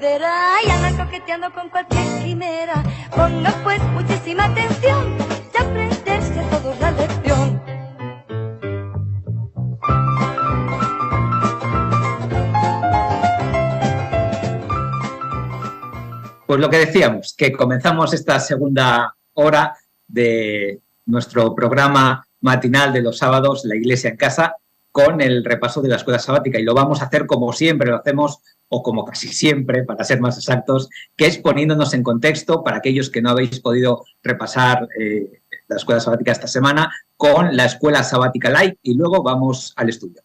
perderá y andan coqueteando con cualquier quimera. Ponga pues muchísima atención y aprenderse a todos la lección. Pues lo que decíamos, que comenzamos esta segunda hora de nuestro programa matinal de los sábados, La Iglesia en Casa, con el repaso de la escuela sabática. Y lo vamos a hacer como siempre lo hacemos, o como casi siempre, para ser más exactos, que es poniéndonos en contexto para aquellos que no habéis podido repasar la escuela sabática esta semana, con la escuela sabática light, y luego vamos al estudio.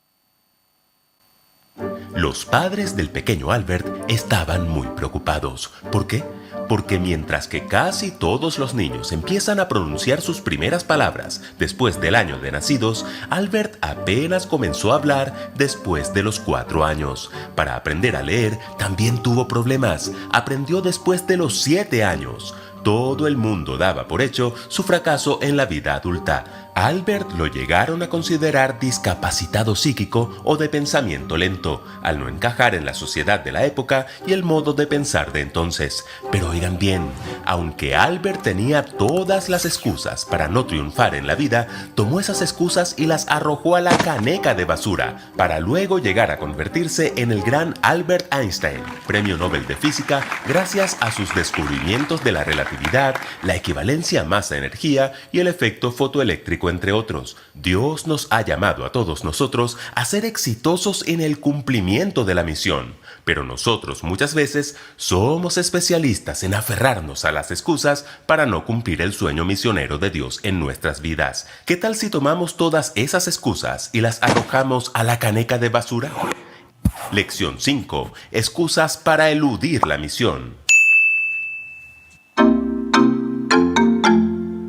Los padres del pequeño Albert estaban muy preocupados. ¿Por qué? Porque mientras que casi todos los niños empiezan a pronunciar sus primeras palabras después del año de nacidos, Albert apenas comenzó a hablar después de los 4 años. Para aprender a leer también tuvo problemas. Aprendió después de los 7 años. Todo el mundo daba por hecho su fracaso en la vida adulta. Albert lo llegaron a considerar discapacitado psíquico o de pensamiento lento, al no encajar en la sociedad de la época y el modo de pensar de entonces. Pero oigan bien, aunque Albert tenía todas las excusas para no triunfar en la vida, tomó esas excusas y las arrojó a la caneca de basura, para luego llegar a convertirse en el gran Albert Einstein, premio Nobel de Física, gracias a sus descubrimientos de la relatividad, la equivalencia masa-energía y el efecto fotoeléctrico, entre otros. Dios nos ha llamado a todos nosotros a ser exitosos en el cumplimiento de la misión, pero nosotros muchas veces somos especialistas en aferrarnos a las excusas para no cumplir el sueño misionero de Dios en nuestras vidas. ¿Qué tal si tomamos todas esas excusas y las arrojamos a la caneca de basura? Lección 5. Excusas para eludir la misión.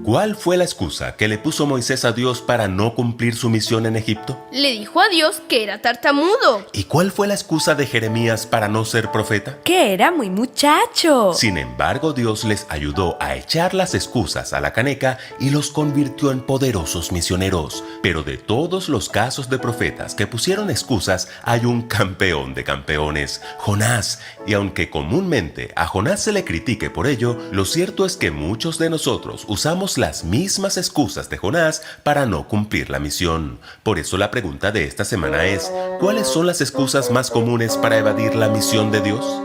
¿Cuál fue la excusa que le puso Moisés a Dios para no cumplir su misión en Egipto? Le dijo a Dios que era tartamudo. ¿Y cuál fue la excusa de Jeremías para no ser profeta? Que era muy muchacho. Sin embargo, Dios les ayudó a echar las excusas a la caneca y los convirtió en poderosos misioneros. Pero de todos los casos de profetas que pusieron excusas, hay un campeón de campeones, Jonás. Y aunque comúnmente a Jonás se le critique por ello, lo cierto es que muchos de nosotros usamos las mismas excusas de Jonás para no cumplir la misión. Por eso la pregunta de esta semana es: ¿cuáles son las excusas más comunes para evadir la misión de Dios?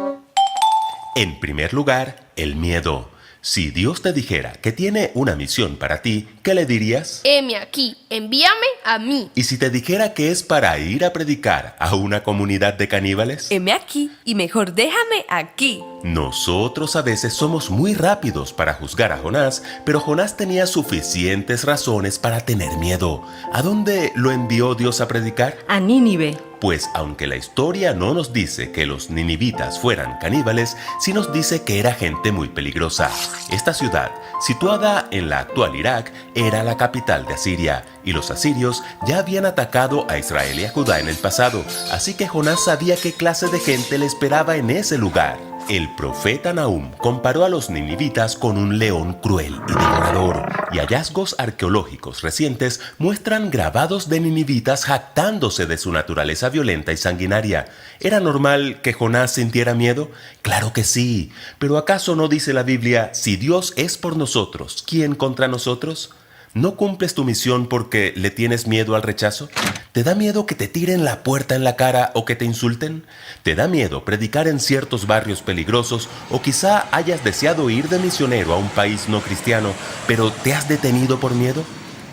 En primer lugar, el miedo. Si Dios te dijera que tiene una misión para ti, ¿qué le dirías? Heme aquí, envíame a mí. ¿Y si te dijera que es para ir a predicar a una comunidad de caníbales? Heme aquí y mejor déjame aquí. Nosotros a veces somos muy rápidos para juzgar a Jonás, pero Jonás tenía suficientes razones para tener miedo. ¿A dónde lo envió Dios a predicar? A Nínive. Pues aunque la historia no nos dice que los ninivitas fueran caníbales, sí nos dice que era gente muy peligrosa. Esta ciudad, situada en la actual Irak, era la capital de Asiria, y los asirios ya habían atacado a Israel y a Judá en el pasado, así que Jonás sabía qué clase de gente le esperaba en ese lugar. El profeta Nahum comparó a los ninivitas con un león cruel y devorador, y hallazgos arqueológicos recientes muestran grabados de ninivitas jactándose de su naturaleza violenta y sanguinaria. ¿Era normal que Jonás sintiera miedo? Claro que sí, pero ¿acaso no dice la Biblia: si Dios es por nosotros, ¿quién contra nosotros? ¿No cumples tu misión porque le tienes miedo al rechazo? ¿Te da miedo que te tiren la puerta en la cara o que te insulten? ¿Te da miedo predicar en ciertos barrios peligrosos o quizá hayas deseado ir de misionero a un país no cristiano, pero te has detenido por miedo?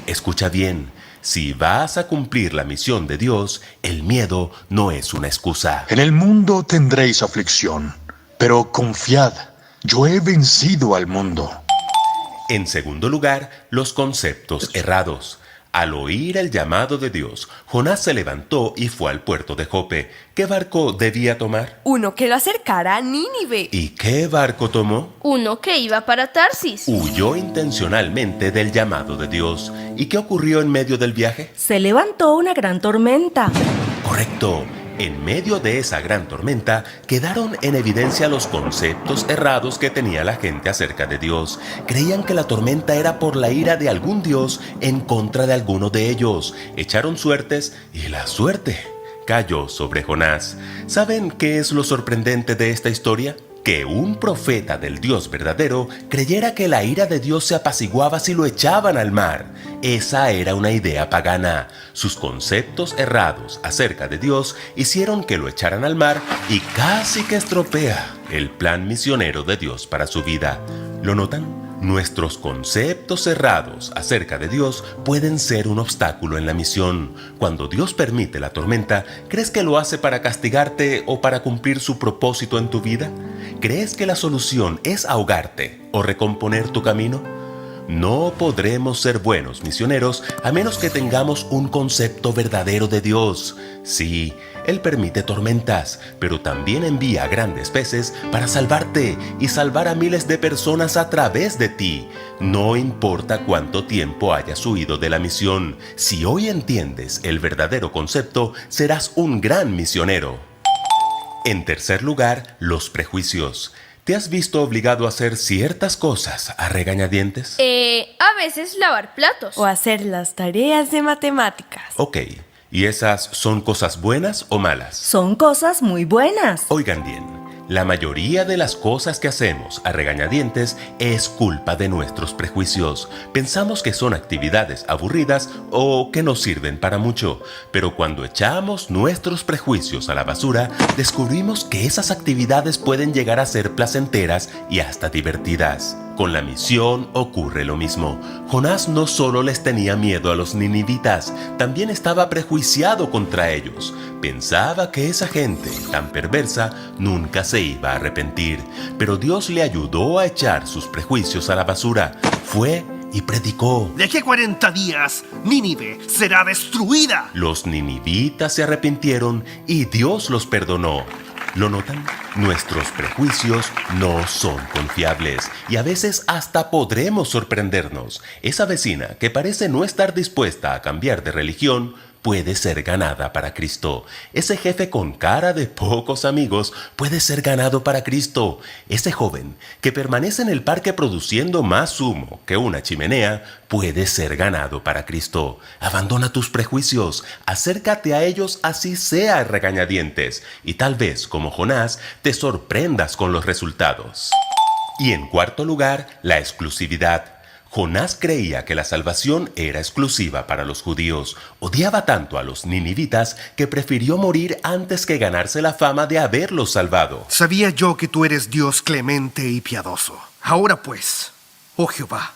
Escucha bien, si vas a cumplir la misión de Dios, el miedo no es una excusa. En el mundo tendréis aflicción, pero confiad, yo he vencido al mundo. En segundo lugar, los conceptos errados. Al oír el llamado de Dios, Jonás se levantó y fue al puerto de Jope. ¿Qué barco debía tomar? Uno que lo acercara a Nínive. ¿Y qué barco tomó? Uno que iba para Tarsis. Huyó intencionalmente del llamado de Dios. ¿Y qué ocurrió en medio del viaje? Se levantó una gran tormenta. Correcto. En medio de esa gran tormenta quedaron en evidencia los conceptos errados que tenía la gente acerca de Dios. Creían que la tormenta era por la ira de algún Dios en contra de alguno de ellos. Echaron suertes y la suerte cayó sobre Jonás. ¿Saben qué es lo sorprendente de esta historia? Que un profeta del Dios verdadero creyera que la ira de Dios se apaciguaba si lo echaban al mar. Esa era una idea pagana. Sus conceptos errados acerca de Dios hicieron que lo echaran al mar y casi que estropea el plan misionero de Dios para su vida. ¿Lo notan? Nuestros conceptos errados acerca de Dios pueden ser un obstáculo en la misión. Cuando Dios permite la tormenta, ¿crees que lo hace para castigarte o para cumplir su propósito en tu vida? ¿Crees que la solución es ahogarte o recomponer tu camino? No podremos ser buenos misioneros a menos que tengamos un concepto verdadero de Dios. Sí, Él permite tormentas, pero también envía grandes peces para salvarte y salvar a miles de personas a través de ti. No importa cuánto tiempo hayas huido de la misión, si hoy entiendes el verdadero concepto, serás un gran misionero. En tercer lugar, los prejuicios. ¿Te has visto obligado a hacer ciertas cosas a regañadientes? A veces lavar platos. O hacer las tareas de matemáticas. Ok, ¿y esas son cosas buenas o malas? Son cosas muy buenas. Oigan bien, la mayoría de las cosas que hacemos a regañadientes es culpa de nuestros prejuicios. Pensamos que son actividades aburridas o que no sirven para mucho, pero cuando echamos nuestros prejuicios a la basura, descubrimos que esas actividades pueden llegar a ser placenteras y hasta divertidas. Con la misión ocurre lo mismo. Jonás no solo les tenía miedo a los ninivitas, también estaba prejuiciado contra ellos. Pensaba que esa gente tan perversa nunca se iba a arrepentir, pero Dios le ayudó a echar sus prejuicios a la basura. Fue y predicó. De aquí a 40 días, Nínive será destruida. Los ninivitas se arrepintieron y Dios los perdonó. ¿Lo notan? Nuestros prejuicios no son confiables y a veces hasta podremos sorprendernos. Esa vecina que parece no estar dispuesta a cambiar de religión puede ser ganada para Cristo. Ese jefe con cara de pocos amigos puede ser ganado para Cristo. Ese joven que permanece en el parque produciendo más humo que una chimenea puede ser ganado para Cristo. Abandona tus prejuicios, acércate a ellos así sea a regañadientes y tal vez, como Jonás, te sorprendas con los resultados. Y en cuarto lugar, la exclusividad. Jonás creía que la salvación era exclusiva para los judíos. Odiaba tanto a los ninivitas que prefirió morir antes que ganarse la fama de haberlos salvado. Sabía yo que tú eres Dios clemente y piadoso. Ahora pues, oh Jehová,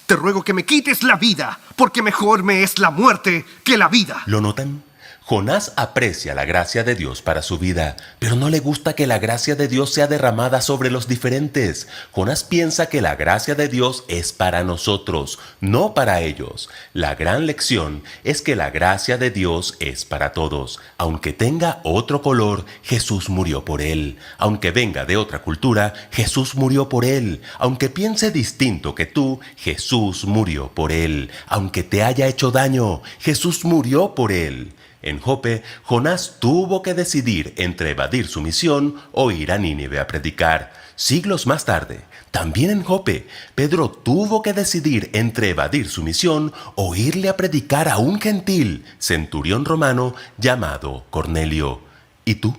te ruego que me quites la vida, porque mejor me es la muerte que la vida. ¿Lo notan? Jonás aprecia la gracia de Dios para su vida, pero no le gusta que la gracia de Dios sea derramada sobre los diferentes. Jonás piensa que la gracia de Dios es para nosotros, no para ellos. La gran lección es que la gracia de Dios es para todos. Aunque tenga otro color, Jesús murió por él. Aunque venga de otra cultura, Jesús murió por él. Aunque piense distinto que tú, Jesús murió por él. Aunque te haya hecho daño, Jesús murió por él. En Jope, Jonás tuvo que decidir entre evadir su misión o ir a Nínive a predicar. Siglos más tarde, también en Jope, Pedro tuvo que decidir entre evadir su misión o irle a predicar a un gentil, centurión romano llamado Cornelio. ¿Y tú?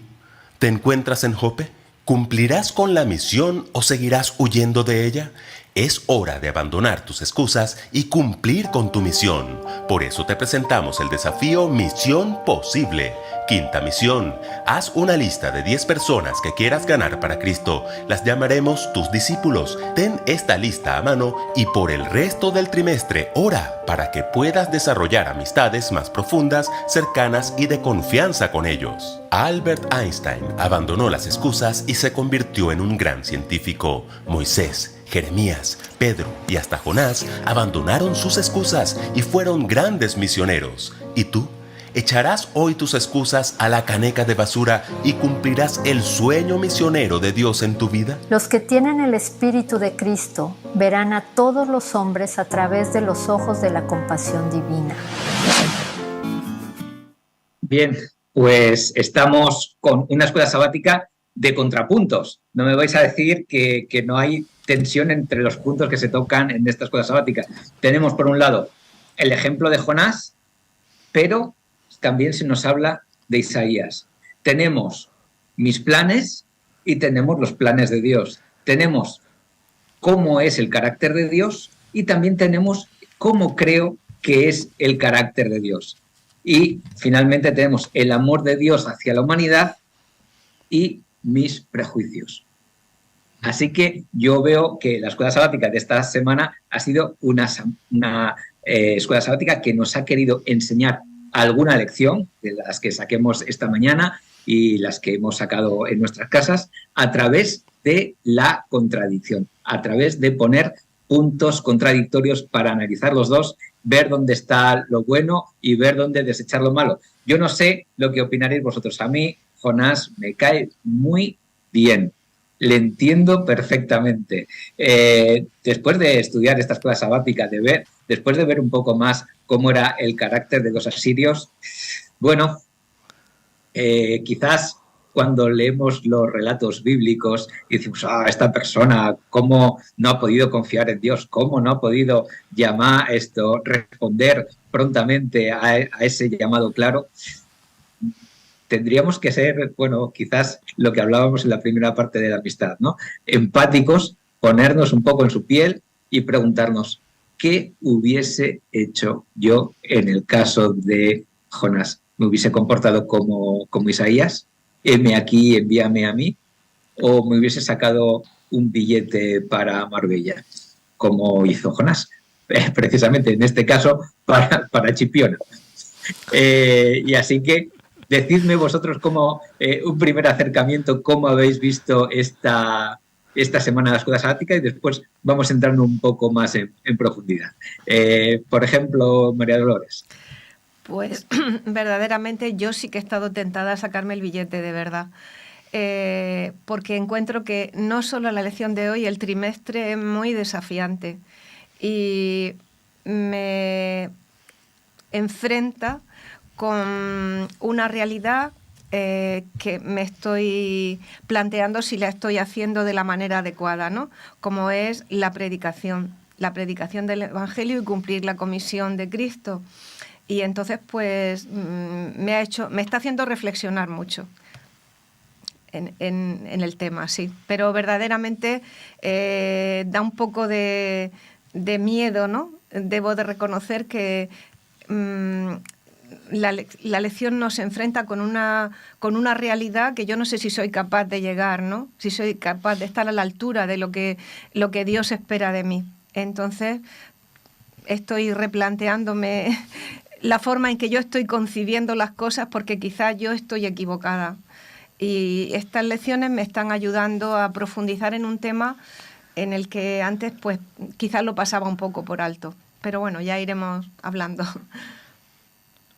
¿Te encuentras en Jope? ¿Cumplirás con la misión o seguirás huyendo de ella? Es hora de abandonar tus excusas y cumplir con tu misión. Por eso te presentamos el desafío Misión Posible. Quinta misión: haz una lista de 10 personas que quieras ganar para Cristo. Las llamaremos tus discípulos. Ten esta lista a mano y por el resto del trimestre ora para que puedas desarrollar amistades más profundas, cercanas y de confianza con ellos. Albert Einstein abandonó las excusas y se convirtió en un gran científico. Moisés, Jeremías, Pedro y hasta Jonás abandonaron sus excusas y fueron grandes misioneros. ¿Y tú? ¿Echarás hoy tus excusas a la caneca de basura y cumplirás el sueño misionero de Dios en tu vida? Los que tienen el Espíritu de Cristo verán a todos los hombres a través de los ojos de la compasión divina. Bien, pues estamos con una escuela sabática de contrapuntos. No me vais a decir que no hay tensión entre los puntos que se tocan en esta escuela sabática. Tenemos, por un lado, el ejemplo de Jonás, pero también se nos habla de Isaías. Tenemos mis planes y tenemos los planes de Dios. Tenemos cómo es el carácter de Dios y también tenemos cómo creo que es el carácter de Dios. Y finalmente tenemos el amor de Dios hacia la humanidad y mis prejuicios. Así que yo veo que la escuela sabática de esta semana ha sido una escuela sabática que nos ha querido enseñar alguna lección de las que saquemos esta mañana y las que hemos sacado en nuestras casas a través de la contradicción, a través de poner puntos contradictorios para analizar los dos, ver dónde está lo bueno y ver dónde desechar lo malo. Yo no sé lo que opinaréis vosotros. A mí, Jonás, me cae muy bien. Le entiendo perfectamente. Después de estudiar esta escuela sabática, después de ver un poco más cómo era el carácter de los asirios, bueno, quizás cuando leemos los relatos bíblicos y decimos, esta persona, ¿cómo no ha podido confiar en Dios? ¿Cómo no ha podido responder prontamente a ese llamado claro? Tendríamos que ser, bueno, quizás lo que hablábamos en la primera parte de la amistad, ¿no? Empáticos, ponernos un poco en su piel y preguntarnos, ¿qué hubiese hecho yo en el caso de Jonás? ¿Me hubiese comportado como Isaías? Heme aquí, envíame a mí, o me hubiese sacado un billete para Marbella, como hizo Jonás, precisamente en este caso para Chipiona. Y así que decidme vosotros como un primer acercamiento, cómo habéis visto esta semana de la escuela sabática y después vamos entrando un poco más en profundidad. Por ejemplo, María Dolores. Pues verdaderamente yo sí que he estado tentada a sacarme el billete, de verdad. Porque encuentro que no solo la lección de hoy, el trimestre es muy desafiante y me enfrenta con una realidad que me estoy planteando si la estoy haciendo de la manera adecuada, ¿no? Como es la predicación del Evangelio y cumplir la comisión de Cristo. Y entonces, pues, me está haciendo reflexionar mucho en el tema, sí. Pero verdaderamente da un poco de miedo, ¿no? Debo de reconocer que la lección nos enfrenta con una realidad que yo no sé si soy capaz de llegar, ¿no? Si soy capaz de estar a la altura de lo que Dios espera de mí. Entonces, estoy replanteándome la forma en que yo estoy concibiendo las cosas porque quizás yo estoy equivocada. Y estas lecciones me están ayudando a profundizar en un tema en el que antes pues quizás lo pasaba un poco por alto. Pero bueno, ya iremos hablando.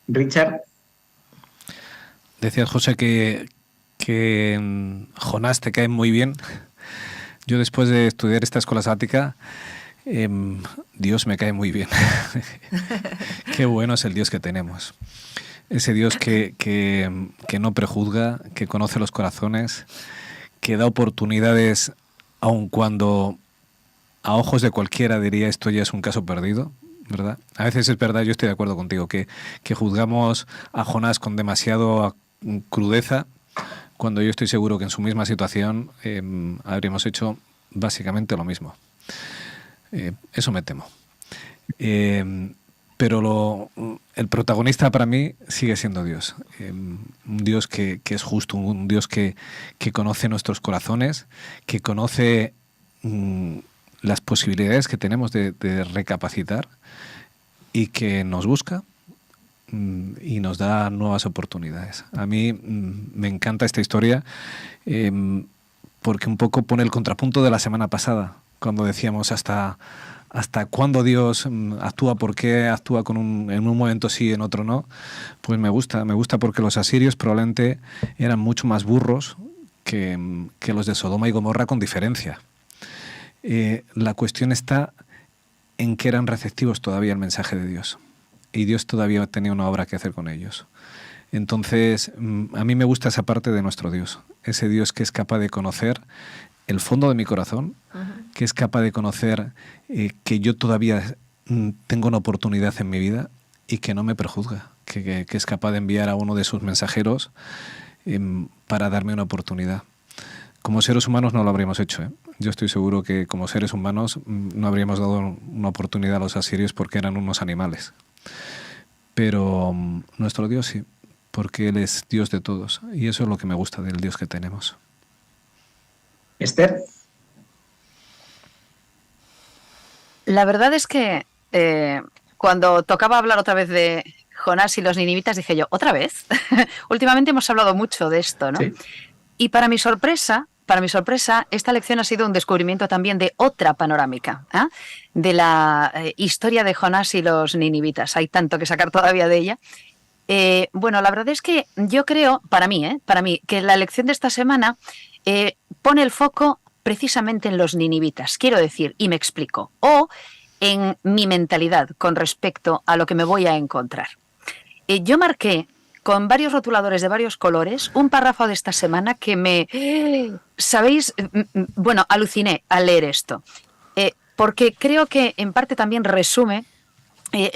Richard. Decías, José, que Jonás te cae muy bien. Yo después de estudiar esta escuela sabática, Dios me cae muy bien. Qué bueno es el Dios que tenemos. Ese Dios que no prejuzga, que conoce los corazones, que da oportunidades aun cuando a ojos de cualquiera diría esto ya es un caso perdido, ¿verdad? A veces es verdad, yo estoy de acuerdo contigo, que juzgamos a Jonás con demasiado crudeza, cuando yo estoy seguro que en su misma situación habríamos hecho básicamente lo mismo. Eso me temo. Pero el protagonista para mí sigue siendo Dios. Un Dios que es justo, un Dios que conoce nuestros corazones, que conoce las posibilidades que tenemos de recapacitar y que nos busca y nos da nuevas oportunidades. A mí me encanta esta historia porque un poco pone el contrapunto de la semana pasada, cuando decíamos hasta cuándo Dios actúa, por qué actúa en un momento sí y en otro no. Pues me gusta porque los asirios probablemente eran mucho más burros que los de Sodoma y Gomorra, con diferencia. La cuestión está en que eran receptivos todavía al mensaje de Dios y Dios todavía tenía una obra que hacer con ellos. Entonces, a mí me gusta esa parte de nuestro Dios, ese Dios que es capaz de conocer el fondo de mi corazón, que es capaz de conocer que yo todavía tengo una oportunidad en mi vida y que no me prejuzga, que es capaz de enviar a uno de sus mensajeros para darme una oportunidad. Como seres humanos no lo habríamos hecho, ¿eh? Yo estoy seguro que como seres humanos no habríamos dado una oportunidad a los asirios porque eran unos animales. Pero nuestro Dios sí, porque Él es Dios de todos. Y eso es lo que me gusta del Dios que tenemos. Esther. La verdad es que cuando tocaba hablar otra vez de Jonás y los ninivitas, dije yo, ¿otra vez? Últimamente hemos hablado mucho de esto, ¿no? Sí. Y para mi sorpresa, esta lección ha sido un descubrimiento también de otra panorámica, ¿eh? De la historia de Jonás y los ninivitas. Hay tanto que sacar todavía de ella. Bueno, la verdad es que yo creo, para mí, que la lección de esta semana pone el foco precisamente en los ninivitas. Quiero decir, y me explico, o en mi mentalidad con respecto a lo que me voy a encontrar. Yo marqué con varios rotuladores de varios colores un párrafo de esta semana que ¿sabéis? Bueno, aluciné al leer esto, porque creo que en parte también resume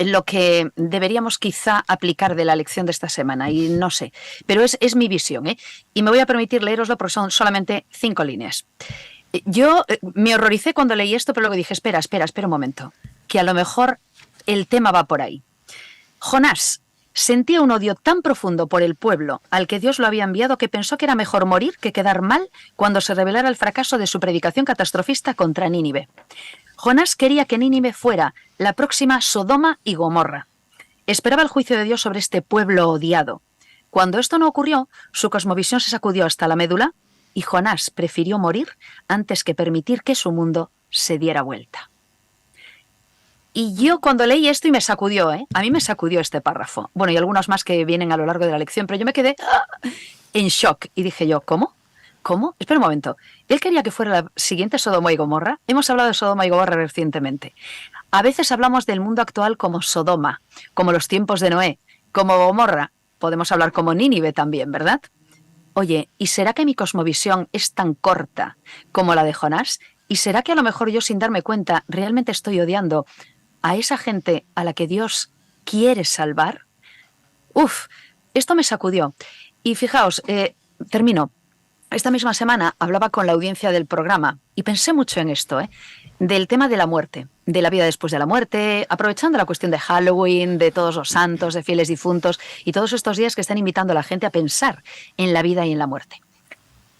lo que deberíamos quizá aplicar de la lección de esta semana, y no sé, pero es mi visión, y me voy a permitir leeroslo porque son solamente 5 líneas. Yo me horroricé cuando leí esto, pero luego dije, espera un momento, que a lo mejor el tema va por ahí. Jonás sentía un odio tan profundo por el pueblo al que Dios lo había enviado que pensó que era mejor morir que quedar mal cuando se revelara el fracaso de su predicación catastrofista contra Nínive. Jonás quería que Nínive fuera la próxima Sodoma y Gomorra. Esperaba el juicio de Dios sobre este pueblo odiado. Cuando esto no ocurrió, su cosmovisión se sacudió hasta la médula y Jonás prefirió morir antes que permitir que su mundo se diera vuelta. Y yo cuando leí esto y me sacudió, a mí me sacudió este párrafo. Bueno, y algunos más que vienen a lo largo de la lección, pero yo me quedé en shock y dije yo, ¿cómo? ¿Cómo? Espera un momento. ¿Él quería que fuera la siguiente Sodoma y Gomorra? Hemos hablado de Sodoma y Gomorra recientemente. A veces hablamos del mundo actual como Sodoma, como los tiempos de Noé, como Gomorra. Podemos hablar como Nínive también, ¿verdad? Oye, ¿y será que mi cosmovisión es tan corta como la de Jonás? ¿Y será que a lo mejor yo, sin darme cuenta, realmente estoy odiando a esa gente a la que Dios quiere salvar? Esto me sacudió. Y fijaos, termino. Esta misma semana hablaba con la audiencia del programa y pensé mucho en esto, del tema de la muerte, de la vida después de la muerte, aprovechando la cuestión de Halloween, de todos los santos, de fieles difuntos y todos estos días que están invitando a la gente a pensar en la vida y en la muerte.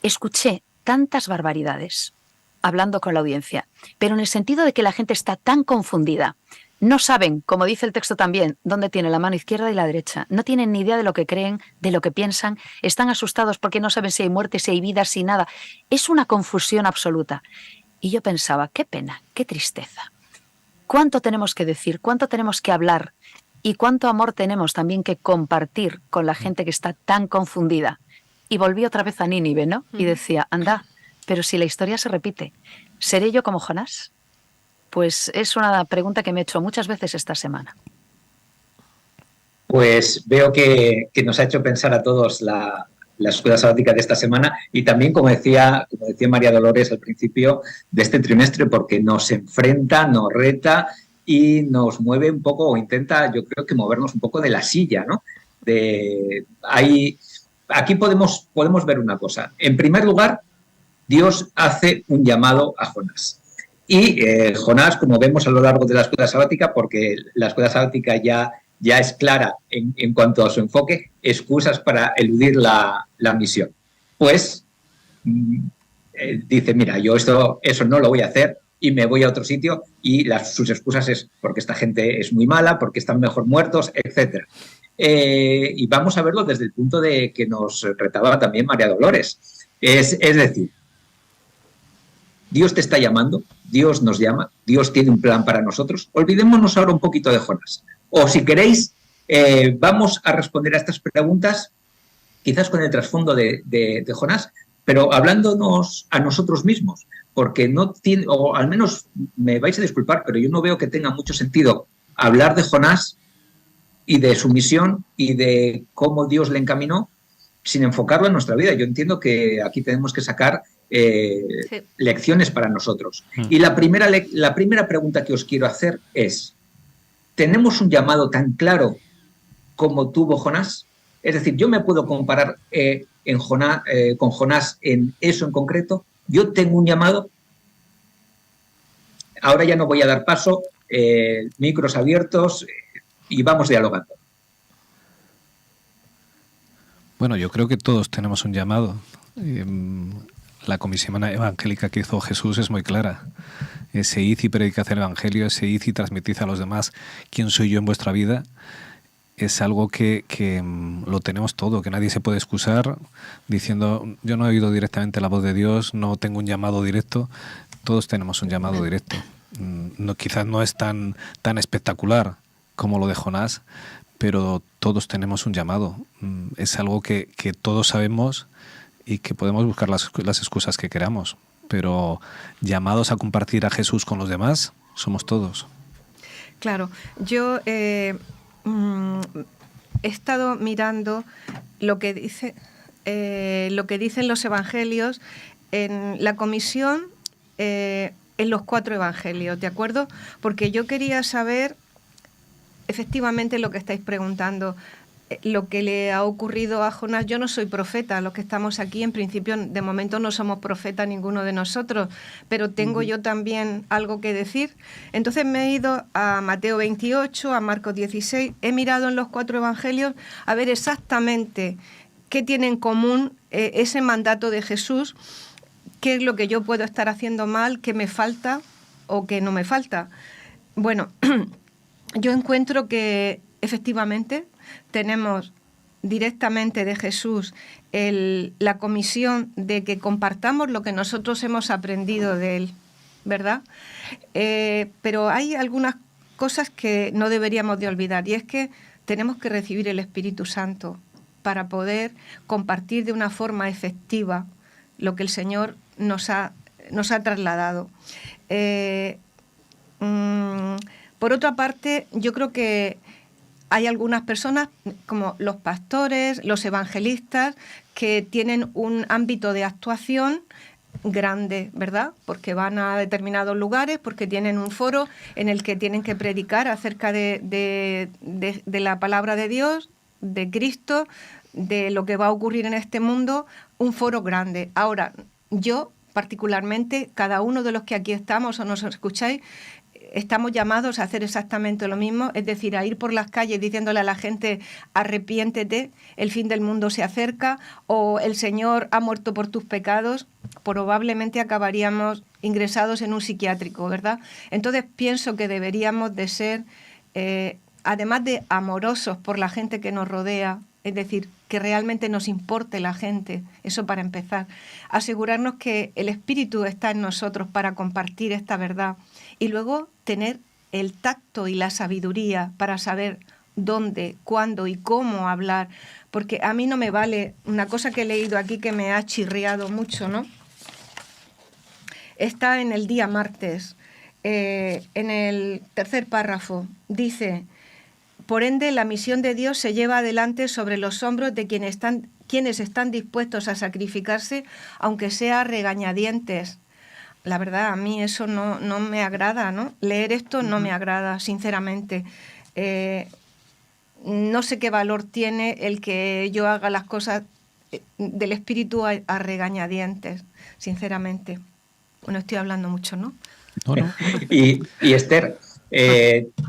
Escuché tantas barbaridades hablando con la audiencia, pero en el sentido de que la gente está tan confundida. No saben, como dice el texto también, dónde tiene la mano izquierda y la derecha. No tienen ni idea de lo que creen, de lo que piensan. Están asustados porque no saben si hay muerte, si hay vida, si nada. Es una confusión absoluta. Y yo pensaba, qué pena, qué tristeza. ¿Cuánto tenemos que decir? ¿Cuánto tenemos que hablar? ¿Y cuánto amor tenemos también que compartir con la gente que está tan confundida? Y volví otra vez a Nínive, ¿no? Y decía, anda, pero si la historia se repite, ¿seré yo como Jonás? Pues es una pregunta que me he hecho muchas veces esta semana. Pues veo que nos ha hecho pensar a todos la escuela sabática de esta semana y también, como decía María Dolores al principio de este trimestre, porque nos enfrenta, nos reta y nos mueve un poco, o intenta, yo creo que movernos un poco de la silla, ¿no? Aquí podemos ver una cosa. En primer lugar, Dios hace un llamado a Jonás. Y Jonás, como vemos a lo largo de la escuela sabática, porque la escuela sabática ya es clara en cuanto a su enfoque, excusas para eludir la misión. Pues dice, mira, yo eso no lo voy a hacer y me voy a otro sitio, y sus excusas es porque esta gente es muy mala, porque están mejor muertos, etc. Y vamos a verlo desde el punto de que nos retaba también María Dolores. Es decir, Dios te está llamando, Dios nos llama, Dios tiene un plan para nosotros. Olvidémonos ahora un poquito de Jonás. O si queréis, vamos a responder a estas preguntas, quizás con el trasfondo de Jonás, pero hablándonos a nosotros mismos, porque no tiene, o al menos me vais a disculpar, pero yo no veo que tenga mucho sentido hablar de Jonás y de su misión y de cómo Dios le encaminó sin enfocarlo en nuestra vida. Yo entiendo que aquí tenemos que sacar lecciones para nosotros. Y la primera pregunta que os quiero hacer es, ¿tenemos un llamado tan claro como tuvo Jonás? Es decir, yo me puedo comparar con Jonás en eso en concreto. Yo tengo un llamado. Ahora ya no voy a dar paso, micros abiertos y vamos dialogando. Bueno, yo creo que todos tenemos un llamado. La comisión evangélica que hizo Jesús es muy clara. Ese id y predicad el evangelio, ese id y transmitid a los demás quién soy yo en vuestra vida, es algo que lo tenemos todo, que nadie se puede excusar diciendo yo no he oído directamente la voz de Dios, no tengo un llamado directo. Todos tenemos un llamado directo. Quizás no es tan espectacular como lo de Jonás, pero todos tenemos un llamado. Es algo que todos sabemos y que podemos buscar las excusas que queramos, pero llamados a compartir a Jesús con los demás, somos todos. Claro, yo he estado mirando lo que dicen los evangelios en la comisión, en los 4 evangelios, ¿de acuerdo? Porque yo quería saber efectivamente lo que estáis preguntando, lo que le ha ocurrido a Jonás. Yo no soy profeta, los que estamos aquí en principio de momento no somos profetas ninguno de nosotros, pero tengo yo también algo que decir. Entonces me he ido a Mateo 28, a Marcos 16, he mirado en los 4 evangelios a ver exactamente qué tiene en común ese mandato de Jesús, qué es lo que yo puedo estar haciendo mal, qué me falta o qué no me falta. Bueno, yo encuentro que efectivamente tenemos directamente de Jesús la comisión de que compartamos lo que nosotros hemos aprendido de él, ¿verdad? Pero hay algunas cosas que no deberíamos de olvidar, y es que tenemos que recibir el Espíritu Santo para poder compartir de una forma efectiva lo que el Señor nos ha trasladado. Por otra parte, yo creo que hay algunas personas, como los pastores, los evangelistas, que tienen un ámbito de actuación grande, ¿verdad? Porque van a determinados lugares, porque tienen un foro en el que tienen que predicar acerca de la palabra de Dios, de Cristo, de lo que va a ocurrir en este mundo, un foro grande. Ahora, yo particularmente, cada uno de los que aquí estamos o nos escucháis, estamos llamados a hacer exactamente lo mismo, es decir, a ir por las calles diciéndole a la gente arrepiéntete, el fin del mundo se acerca, o el Señor ha muerto por tus pecados. Probablemente acabaríamos ingresados en un psiquiátrico, ¿verdad? Entonces pienso que deberíamos de ser, además de amorosos por la gente que nos rodea, es decir, que realmente nos importe la gente, eso para empezar, asegurarnos que el Espíritu está en nosotros para compartir esta verdad, y luego tener el tacto y la sabiduría para saber dónde, cuándo y cómo hablar, porque a mí no me vale una cosa que he leído aquí que me ha chirriado mucho, ¿no? Está en el día martes, en el 3er párrafo, dice: por ende, la misión de Dios se lleva adelante sobre los hombros de quienes están dispuestos a sacrificarse, aunque sea a regañadientes. La verdad, a mí eso no me agrada, ¿no? Leer esto no me agrada, sinceramente. No sé qué valor tiene el que yo haga las cosas del espíritu a regañadientes, sinceramente. Bueno, estoy hablando mucho, ¿no? No. Y Esther,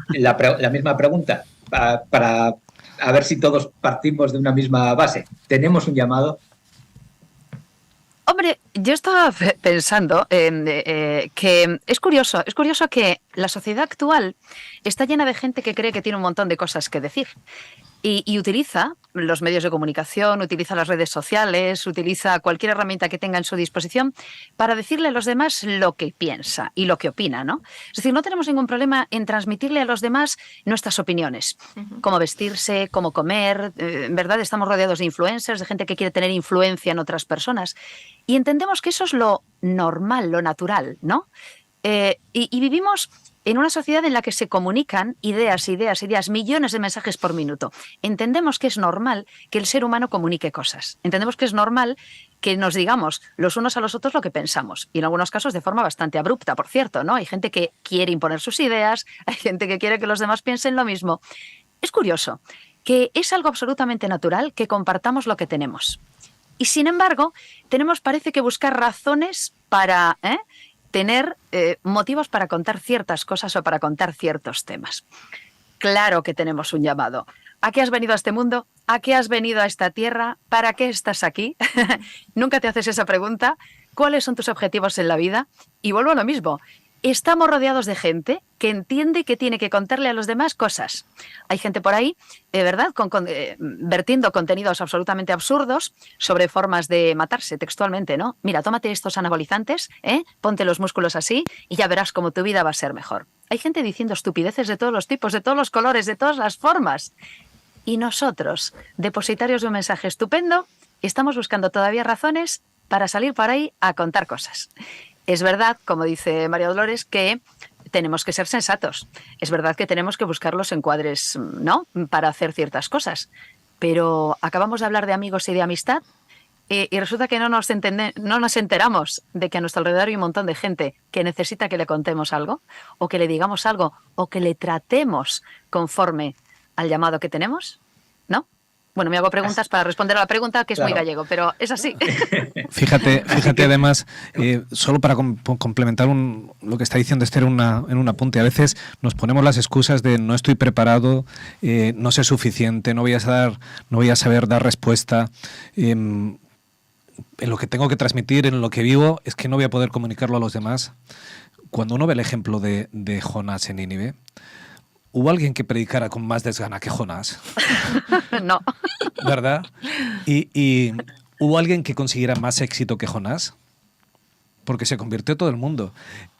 la misma pregunta, para a ver si todos partimos de una misma base. ¿Tenemos un llamado? Hombre, yo estaba pensando que es curioso que la sociedad actual está llena de gente que cree que tiene un montón de cosas que decir y utiliza los medios de comunicación, utiliza las redes sociales, utiliza cualquier herramienta que tenga en su disposición para decirle a los demás lo que piensa y lo que opina, ¿no? Es decir, no tenemos ningún problema en transmitirle a los demás nuestras opiniones, cómo vestirse, cómo comer, ¿verdad? Estamos rodeados de influencers, de gente que quiere tener influencia en otras personas y entendemos que eso es lo normal, lo natural, ¿no? Y vivimos en una sociedad en la que se comunican ideas, millones de mensajes por minuto. Entendemos que es normal que el ser humano comunique cosas. Entendemos que es normal que nos digamos los unos a los otros lo que pensamos. Y en algunos casos de forma bastante abrupta, por cierto, ¿no? Hay gente que quiere imponer sus ideas, hay gente que quiere que los demás piensen lo mismo. Es curioso que es algo absolutamente natural que compartamos lo que tenemos. Y sin embargo, parece que buscar razones para tener motivos para contar ciertas cosas o para contar ciertos temas. Claro que tenemos un llamado. ¿A qué has venido a este mundo? ¿A qué has venido a esta tierra? ¿Para qué estás aquí? ¿Nunca te haces esa pregunta? ¿Cuáles son tus objetivos en la vida? Y vuelvo a lo mismo. Estamos rodeados de gente que entiende que tiene que contarle a los demás cosas. Hay gente por ahí, ¿verdad?, vertiendo contenidos absolutamente absurdos sobre formas de matarse textualmente, ¿no? Mira, tómate estos anabolizantes, ponte los músculos así y ya verás cómo tu vida va a ser mejor. Hay gente diciendo estupideces de todos los tipos, de todos los colores, de todas las formas. Y nosotros, depositarios de un mensaje estupendo, estamos buscando todavía razones para salir por ahí a contar cosas. Es verdad, como dice María Dolores, que tenemos que ser sensatos. Es verdad que tenemos que buscar los encuadres, ¿no?, para hacer ciertas cosas. Pero acabamos de hablar de amigos y de amistad y resulta que no nos enteramos de que a nuestro alrededor hay un montón de gente que necesita que le contemos algo o que le digamos algo o que le tratemos conforme al llamado que tenemos, ¿no? Bueno, me hago preguntas para responder a la pregunta, que es muy gallego, pero es así. Fíjate además, solo para complementar lo que está diciendo Esther en un apunte, a veces nos ponemos las excusas de no estoy preparado, no sé suficiente, no voy a saber dar respuesta. En lo que tengo que transmitir, en lo que vivo, es que no voy a poder comunicarlo a los demás. Cuando uno ve el ejemplo de Jonás en Nínive, ¿hubo alguien que predicara con más desgana que Jonás? No. ¿Verdad? ¿Y hubo alguien que consiguiera más éxito que Jonás? Porque se convirtió todo el mundo.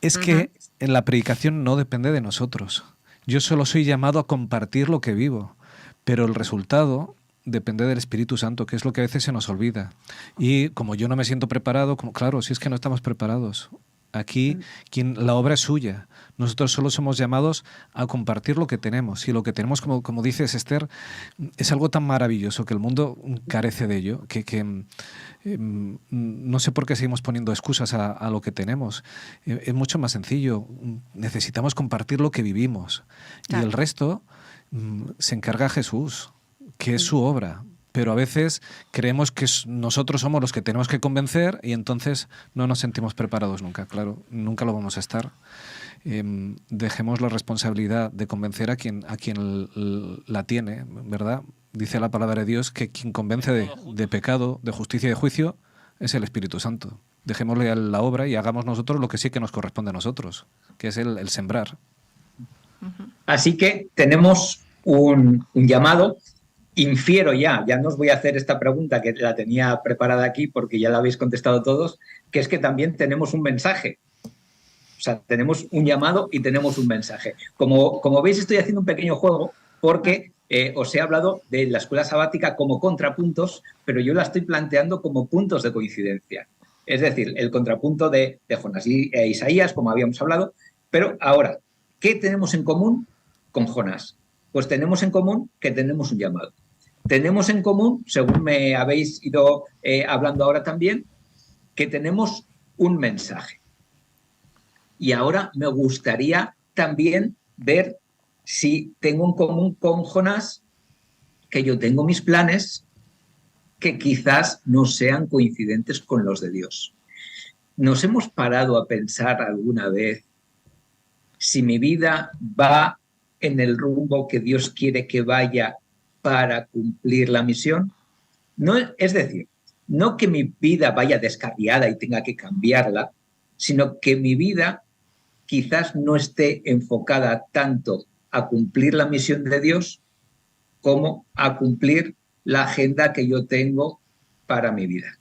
Es que en la predicación no depende de nosotros. Yo solo soy llamado a compartir lo que vivo, pero el resultado depende del Espíritu Santo, que es lo que a veces se nos olvida. Y como yo no me siento preparado, claro, si es que no estamos preparados. Aquí la obra es suya. Nosotros solo somos llamados a compartir lo que tenemos. Y lo que tenemos, como dices, Esther, es algo tan maravilloso que el mundo carece de ello, que no sé por qué seguimos poniendo excusas a lo que tenemos. Es mucho más sencillo. Necesitamos compartir lo que vivimos. Claro. Y el resto se encarga Jesús, que es su obra. Pero a veces creemos que nosotros somos los que tenemos que convencer y entonces no nos sentimos preparados nunca. Claro, nunca lo vamos a estar. Dejemos la responsabilidad de convencer a quien la tiene, ¿verdad? Dice la palabra de Dios que quien convence de pecado, de justicia y de juicio es el Espíritu Santo. Dejémosle a la obra y hagamos nosotros lo que sí que nos corresponde a nosotros, que es el sembrar. Así que tenemos un llamado. Infiero ya no os voy a hacer esta pregunta que la tenía preparada aquí porque ya la habéis contestado todos, que es que también tenemos un mensaje. O sea, tenemos un llamado y tenemos un mensaje. Como veis, estoy haciendo un pequeño juego porque os he hablado de la escuela sabática como contrapuntos, pero yo la estoy planteando como puntos de coincidencia. Es decir, el contrapunto de Jonás e Isaías, como habíamos hablado. Pero ahora, ¿qué tenemos en común con Jonás? Pues tenemos en común que tenemos un llamado. Tenemos en común, según me habéis ido hablando ahora también, que tenemos un mensaje. Y ahora me gustaría también ver si tengo en común con Jonás que yo tengo mis planes que quizás no sean coincidentes con los de Dios. ¿Nos hemos parado a pensar alguna vez si mi vida va en el rumbo que Dios quiere que vaya para cumplir la misión? No, es decir, no que mi vida vaya descarriada y tenga que cambiarla, sino que mi vida quizás no esté enfocada tanto a cumplir la misión de Dios como a cumplir la agenda que yo tengo para mi vida.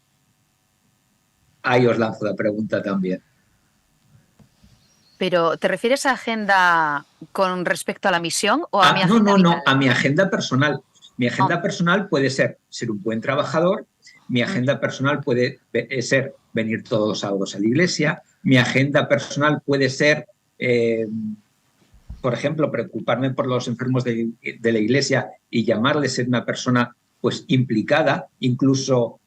Ahí os lanzo la pregunta también. ¿Pero te refieres a agenda con respecto a la misión o a mi agenda? No, a mi agenda personal. Mi agenda personal puede ser un buen trabajador, mi agenda personal puede ser venir todos los sábados a la iglesia, mi agenda personal puede ser, por ejemplo, preocuparme por los enfermos de la iglesia y llamarles ser una persona pues implicada, incluso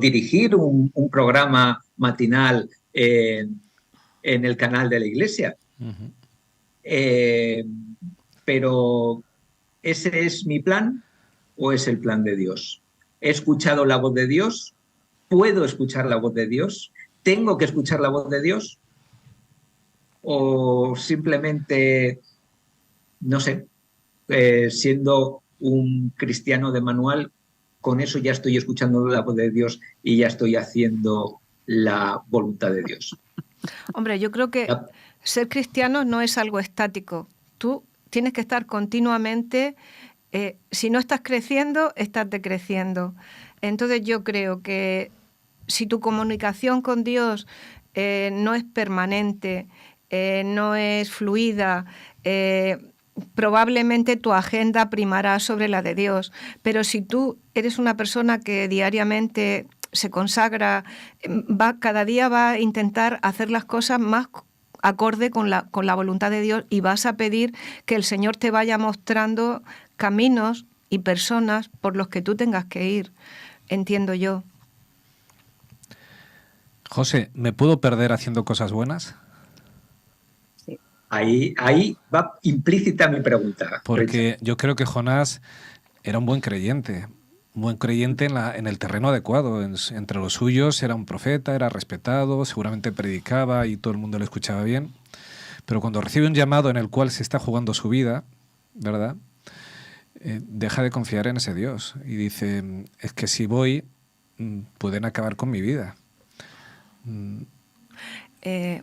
dirigir un programa matinal en el canal de la iglesia. Pero ese es mi plan o es el plan de Dios? ¿He escuchado la voz de Dios? ¿Puedo escuchar la voz de Dios? ¿Tengo que escuchar la voz de Dios? ¿O simplemente, no sé, siendo un cristiano de manual, con eso ya estoy escuchando la voz de Dios y ya estoy haciendo la voluntad de Dios? Hombre, yo creo que ser cristiano no es algo estático. Tú tienes que estar continuamente, si no estás creciendo, estás decreciendo. Entonces yo creo que si tu comunicación con Dios no es permanente, no es fluida, probablemente tu agenda primará sobre la de Dios. Pero si tú eres una persona que diariamente se consagra, cada día va a intentar hacer las cosas más acorde con la voluntad de Dios, y vas a pedir que el Señor te vaya mostrando caminos y personas por los que tú tengas que ir, entiendo yo. José, ¿me puedo perder haciendo cosas buenas? Sí. Ahí va implícita mi pregunta. Porque yo creo que Jonás era un buen creyente en el terreno adecuado. Entre los suyos era un profeta, era respetado, seguramente predicaba y todo el mundo le escuchaba bien. Pero cuando recibe un llamado en el cual se está jugando su vida, ¿verdad? Deja de confiar en ese Dios y dice, es que si voy, pueden acabar con mi vida.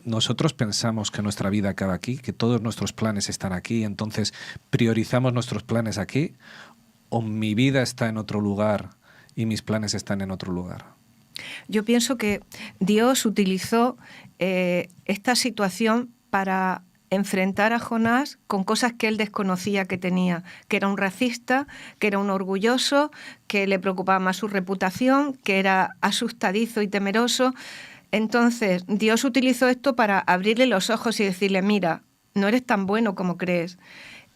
Nosotros pensamos que nuestra vida acaba aquí, que todos nuestros planes están aquí, entonces priorizamos nuestros planes aquí, o mi vida está en otro lugar y mis planes están en otro lugar. Yo pienso que Dios utilizó esta situación para enfrentar a Jonás con cosas que él desconocía que tenía, que era un racista, que era un orgulloso, que le preocupaba más su reputación, que era asustadizo y temeroso. Entonces, Dios utilizó esto para abrirle los ojos y decirle, mira, no eres tan bueno como crees.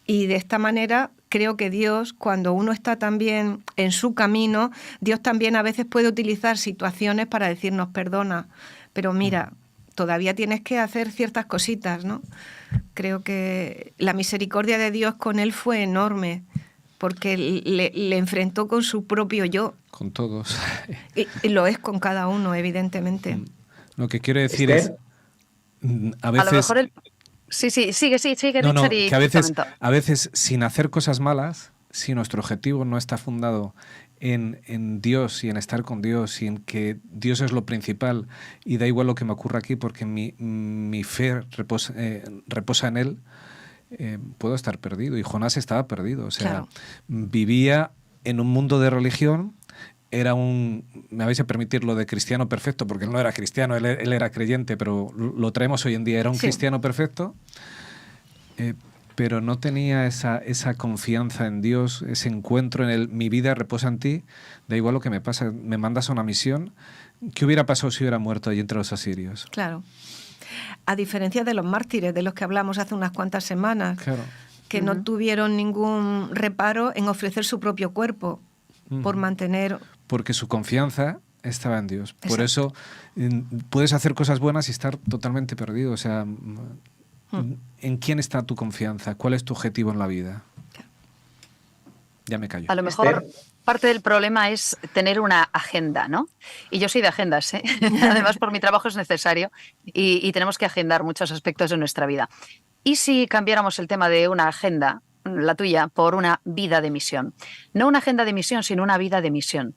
Y de esta manera creo que Dios, cuando uno está también en su camino, Dios también a veces puede utilizar situaciones para decirnos, perdona, pero mira, todavía tienes que hacer ciertas cositas, ¿no? Creo que la misericordia de Dios con él fue enorme, porque le enfrentó con su propio yo. Con todos. Y lo es con cada uno, evidentemente. Lo que quiero decir es, a veces... A lo mejor Sí, sigue, Richard, y que a veces sin hacer cosas malas, si nuestro objetivo no está fundado en Dios y en estar con Dios y en que Dios es lo principal y da igual lo que me ocurra aquí porque mi fe reposa en Él, puedo estar perdido. Y Jonás estaba perdido. O sea, claro, vivía en un mundo de religión. Era me vais a permitir lo de cristiano perfecto, porque él no era cristiano, él era creyente, pero lo traemos hoy en día. Era un cristiano perfecto, pero no tenía esa confianza en Dios, ese encuentro en mi vida reposa en ti, da igual lo que me pasa, me mandas a una misión. ¿Qué hubiera pasado si hubiera muerto allí entre los asirios? Claro. A diferencia de los mártires, de los que hablamos hace unas cuantas semanas, claro, que no tuvieron ningún reparo en ofrecer su propio cuerpo por mantener... Porque su confianza estaba en Dios. Exacto. Por eso puedes hacer cosas buenas y estar totalmente perdido. O sea, ¿en quién está tu confianza? ¿Cuál es tu objetivo en la vida? Ya me callo. A lo mejor parte del problema es tener una agenda, ¿no? Y yo soy de agendas, ¿eh? Además, por mi trabajo es necesario y tenemos que agendar muchos aspectos de nuestra vida. ¿Y si cambiáramos el tema de una agenda, la tuya, por una vida de misión? No una agenda de misión, sino una vida de misión.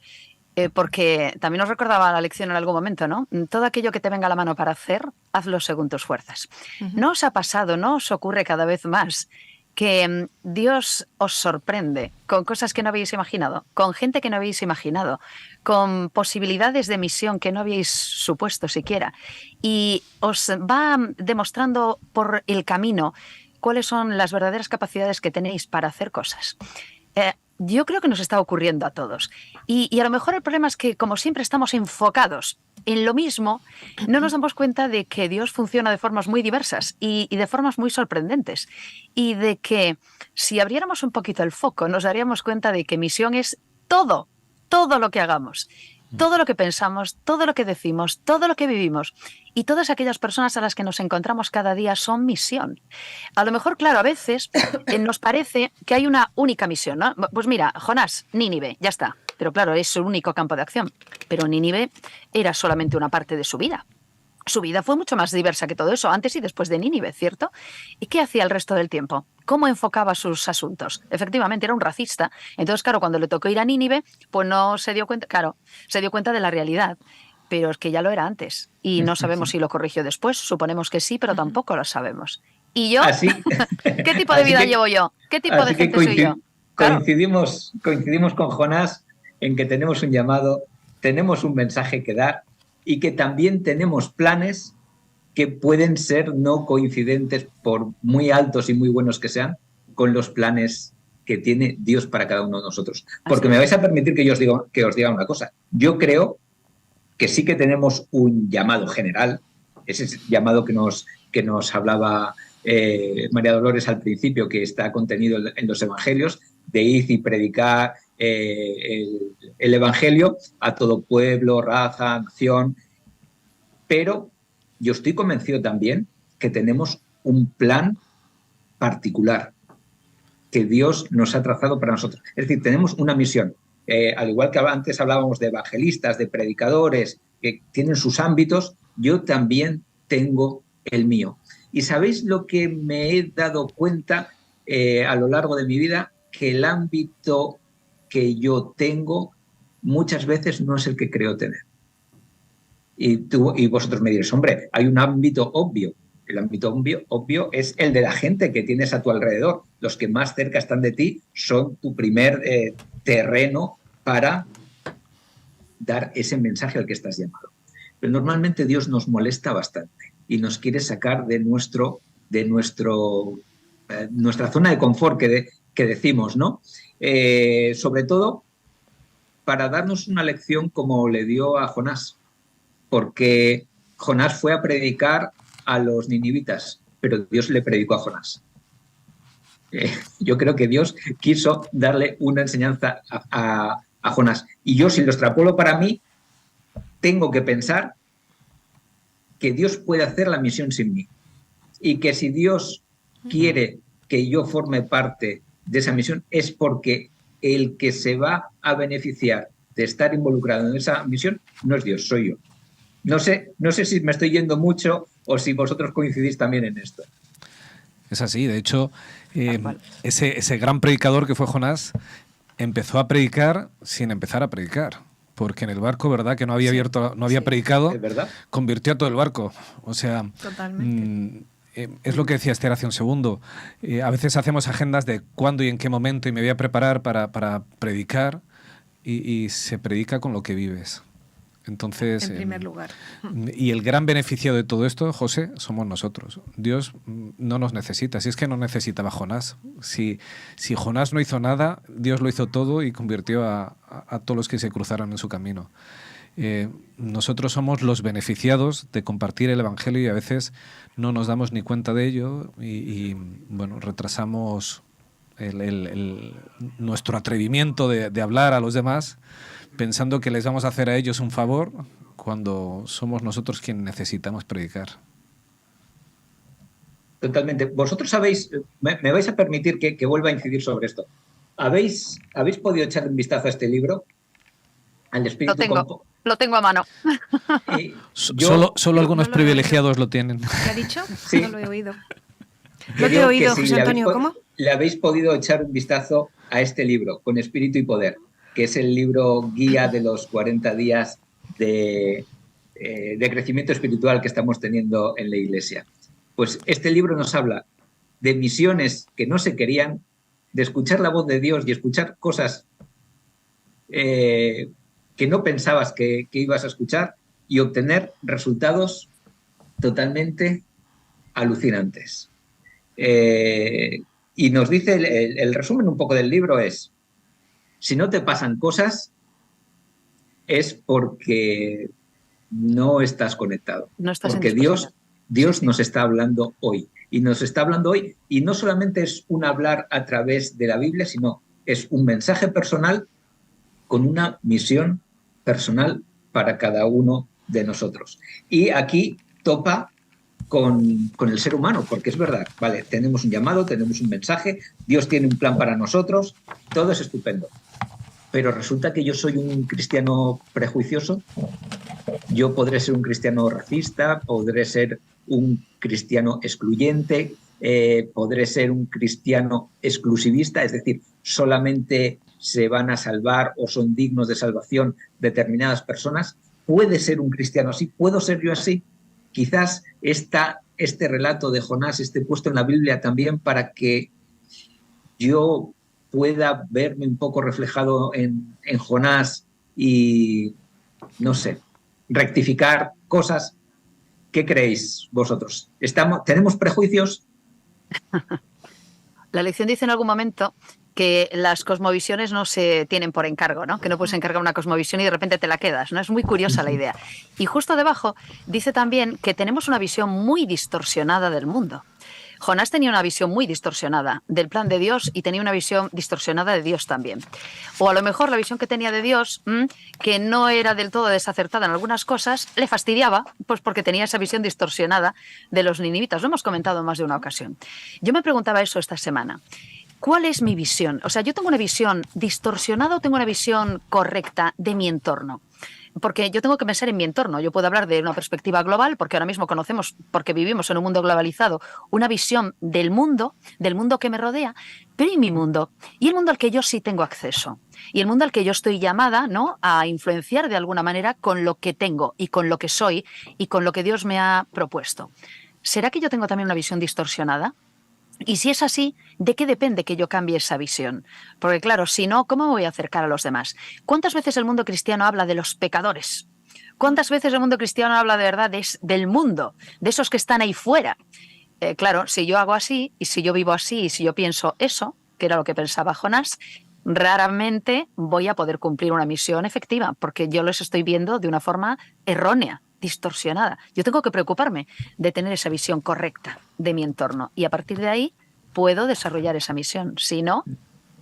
Porque también nos recordaba la lección en algún momento, ¿no? Todo aquello que te venga a la mano para hacer, hazlo según tus fuerzas. ¿No os ha pasado, no os ocurre cada vez más que Dios os sorprende con cosas que no habéis imaginado, con gente que no habéis imaginado, con posibilidades de misión que no habéis supuesto siquiera, y os va demostrando por el camino cuáles son las verdaderas capacidades que tenéis para hacer cosas? Yo creo que nos está ocurriendo a todos. Y a lo mejor el problema es que, como siempre, estamos enfocados en lo mismo, no nos damos cuenta de que Dios funciona de formas muy diversas y de formas muy sorprendentes. Y de que si abriéramos un poquito el foco, nos daríamos cuenta de que misión es todo lo que hagamos. todo lo que pensamos, todo lo que decimos, todo lo que vivimos y todas aquellas personas a las que nos encontramos cada día son misión. A lo mejor, claro, a veces nos parece que hay una única misión, ¿no? Pues mira, Jonás, Nínive, ya está. Pero claro, es su único campo de acción. Pero Nínive era solamente una parte de su vida. Su vida fue mucho más diversa que todo eso, antes y después de Nínive, ¿cierto? ¿Y qué hacía el resto del tiempo? ¿Cómo enfocaba sus asuntos? Efectivamente, era un racista. Entonces, claro, cuando le tocó ir a Nínive, pues no se dio cuenta, claro, se dio cuenta de la realidad. Pero es que ya lo era antes. Y no sabemos si lo corrigió después. Suponemos que sí, pero tampoco lo sabemos. ¿Y yo? ¿Qué tipo de vida llevo yo? ¿Qué tipo de gente soy yo? Claro. Coincidimos con Jonás en que tenemos un llamado, tenemos un mensaje que dar y que también tenemos planes que pueden ser no coincidentes, por muy altos y muy buenos que sean, con los planes que tiene Dios para cada uno de nosotros. Porque me vais a permitir que os diga una cosa. Yo creo que sí que tenemos un llamado general, ese llamado que nos hablaba María Dolores al principio, que está contenido en los evangelios, de ir y predicar el evangelio a todo pueblo, raza, nación. Pero yo estoy convencido también que tenemos un plan particular que Dios nos ha trazado para nosotros. Es decir, tenemos una misión. Al igual que antes hablábamos de evangelistas, de predicadores, que tienen sus ámbitos, yo también tengo el mío. ¿Y sabéis lo que me he dado cuenta a lo largo de mi vida? Que el ámbito que yo tengo muchas veces no es el que creo tener. Y vosotros me diréis, hombre, hay un ámbito obvio. El ámbito obvio es el de la gente que tienes a tu alrededor. Los que más cerca están de ti son tu primer terreno para dar ese mensaje al que estás llamado. Pero normalmente Dios nos molesta bastante y nos quiere sacar de nuestra zona de confort que decimos, ¿no? Sobre todo para darnos una lección como le dio a Jonás, porque Jonás fue a predicar a los ninivitas, pero Dios le predicó a Jonás. Yo creo que Dios quiso darle una enseñanza a Jonás. Y yo, si lo extrapolo para mí, tengo que pensar que Dios puede hacer la misión sin mí. Y que si Dios quiere que yo forme parte de esa misión, es porque el que se va a beneficiar de estar involucrado en esa misión no es Dios, soy yo. No sé si me estoy yendo mucho o si vosotros coincidís también en esto. Es así, de hecho, ese gran predicador que fue Jonás empezó a predicar sin empezar a predicar, porque en el barco, ¿verdad?, que no había predicado, convirtió a todo el barco. O sea, es lo que decía Esther hace un segundo. A veces hacemos agendas de cuándo y en qué momento y me voy a preparar para predicar y se predica con lo que vives. Entonces, en primer lugar. Y el gran beneficio de todo esto, José, somos nosotros. Dios no nos necesita. Si es que no necesitaba Jonás. Si Jonás no hizo nada, Dios lo hizo todo y convirtió a todos los que se cruzaron en su camino. Nosotros somos los beneficiados de compartir el Evangelio y a veces no nos damos ni cuenta de ello y bueno, retrasamos nuestro atrevimiento de hablar a los demás, pensando que les vamos a hacer a ellos un favor cuando somos nosotros quienes necesitamos predicar. Totalmente. Vosotros sabéis, me vais a permitir que vuelva a incidir sobre esto. ¿Habéis podido echar un vistazo a este libro? Al Espíritu. Lo tengo a mano. Solo algunos privilegiados lo tienen. ¿Qué ha dicho? Sí. No lo he oído. No te he oído, José Antonio, ¿cómo? Le habéis podido echar un vistazo a este libro, Con Espíritu y Poder, que es el libro guía de los 40 días de crecimiento espiritual que estamos teniendo en la Iglesia. Pues este libro nos habla de misiones que no se querían, de escuchar la voz de Dios y escuchar cosas que no pensabas que ibas a escuchar y obtener resultados totalmente alucinantes. Y nos dice, el resumen un poco del libro es: si no te pasan cosas, es porque no estás conectado. No estás porque Dios nos está hablando hoy. Y nos está hablando hoy, y no solamente es un hablar a través de la Biblia, sino es un mensaje personal con una misión personal para cada uno de nosotros. Y aquí topa con el ser humano, porque es verdad, vale, tenemos un llamado, tenemos un mensaje, Dios tiene un plan para nosotros, todo es estupendo. Pero resulta que yo soy un cristiano prejuicioso, yo podré ser un cristiano racista, podré ser un cristiano excluyente, podré ser un cristiano exclusivista, es decir, solamente se van a salvar o son dignos de salvación determinadas personas. ¿Puede ser un cristiano así? ¿Puedo ser yo así? Quizás este relato de Jonás esté puesto en la Biblia también para que yo pueda verme un poco reflejado en Jonás y, no sé, rectificar cosas. ¿Qué creéis vosotros? ¿Tenemos prejuicios? La lección dice en algún momento que las cosmovisiones no se tienen por encargo, ¿no? Que no puedes encargar una cosmovisión y de repente te la quedas, ¿no? Es muy curiosa la idea. Y justo debajo dice también que tenemos una visión muy distorsionada del mundo. Jonás tenía una visión muy distorsionada del plan de Dios y tenía una visión distorsionada de Dios también. O a lo mejor la visión que tenía de Dios, que no era del todo desacertada en algunas cosas, le fastidiaba, pues porque tenía esa visión distorsionada de los ninivitas. Lo hemos comentado en más de una ocasión. Yo me preguntaba eso esta semana. ¿Cuál es mi visión? O sea, ¿yo tengo una visión distorsionada o tengo una visión correcta de mi entorno? Porque yo tengo que pensar en mi entorno. Yo puedo hablar de una perspectiva global, porque ahora mismo conocemos, porque vivimos en un mundo globalizado, una visión del mundo que me rodea, pero ¿y mi mundo? Y el mundo al que yo sí tengo acceso. Y el mundo al que yo estoy llamada, ¿no?, a influenciar de alguna manera con lo que tengo y con lo que soy y con lo que Dios me ha propuesto. ¿Será que yo tengo también una visión distorsionada? Y si es así, ¿de qué depende que yo cambie esa visión? Porque claro, si no, ¿cómo me voy a acercar a los demás? ¿Cuántas veces el mundo cristiano habla de los pecadores? ¿Cuántas veces el mundo cristiano habla de verdad del mundo, de esos que están ahí fuera? Claro, si yo hago así, y si yo vivo así, y si yo pienso eso, que era lo que pensaba Jonás, raramente voy a poder cumplir una misión efectiva, porque yo los estoy viendo de una forma errónea, distorsionada. Yo tengo que preocuparme de tener esa visión correcta de mi entorno y a partir de ahí puedo desarrollar esa misión. Si no,